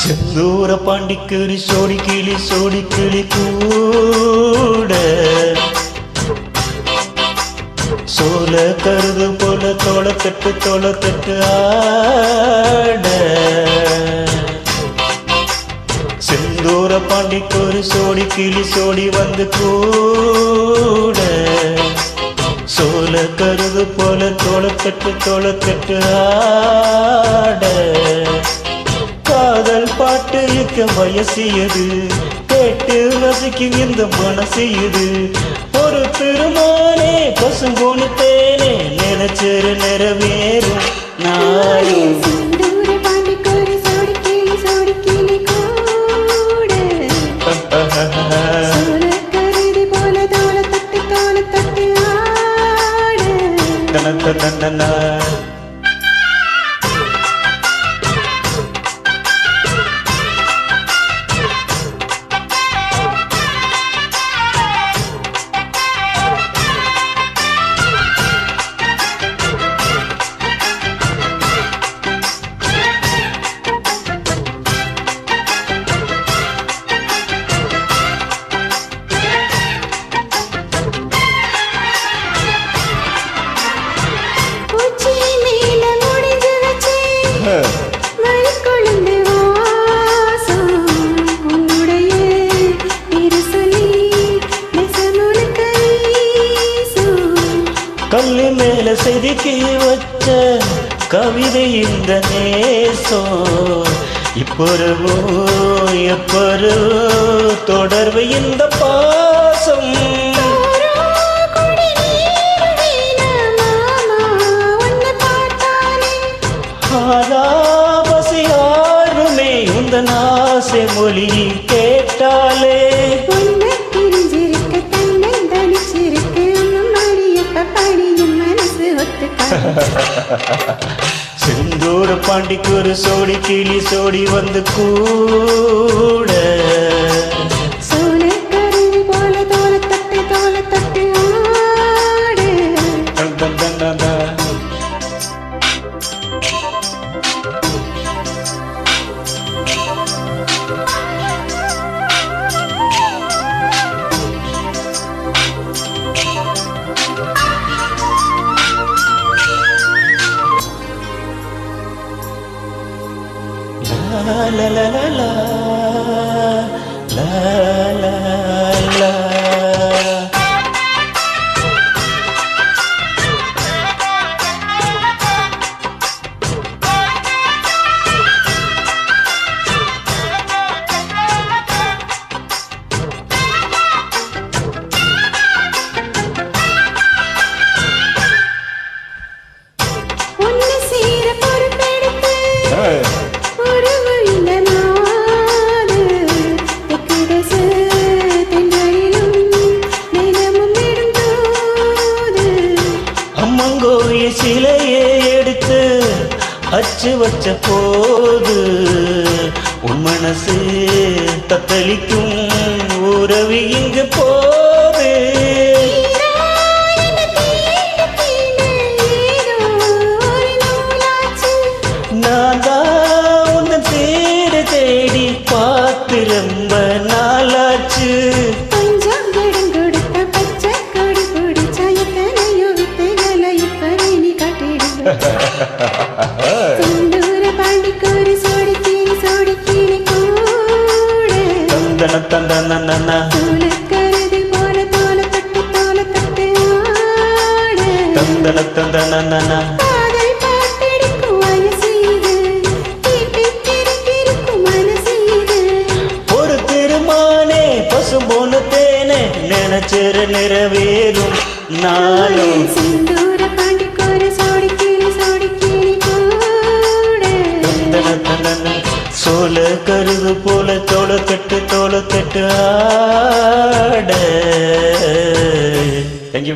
செந்தூர பாண்டிக்குரி சோடி கிளி கூட சோல கருது போல தோளத்தட்டு ஆட செந்தூர பாண்டிக்குரி சோடி வந்து கூட சோல கருது போல தோளத்தட்டு ஆட காதல் பாட்டு இக்க வயசியது கேட்டு ரசிக்கும் இந்த மனசியது ஒரு திருமானே பசுங்கோணு தேனே நினைச்சிரு நிறைவேறும் நாளும் தண்டனா கல்லு மேல செதுக்கி வச்ச கவிதை இந்த நேசம் இப்பொருவோ எப்பொரு தொடர்பு இந்த பாசம் பசியாருமே உந்த நாசை மொழி கேட்டாலே செந்தூர பாண்டிக்கு சோடி கிளி வந்து கூட சோலைக்கருவி போல தோளத்தட்டு ஆட la la la la la la la la சிலையே எடுத்து அச்சு வச்ச போது உன் மனசு தத்தளிக்கும் உறவு இங்கு போது நான் தான் உன்னை தேடி பார்த்து ரொம்ப நாளாச்சு செந்தூர பாண்டிக்கு சோடி கிளி கூட தந்தன சோலைக்கருவி போல தோளத்தட்டு ஆட தந்தன காதல் பாட்டடிக்கும் வயசீது இருக்கும் மனசீது ஒரு திருமானே பசும்பொன்னு தேனே நினைச்சிரு நிறைவேறும் நாளும் செந்தூர பாண்டிக்கு சோடி கிளி கூட சோல கருது போல தோளத்தட்டு ஆட. Thank you.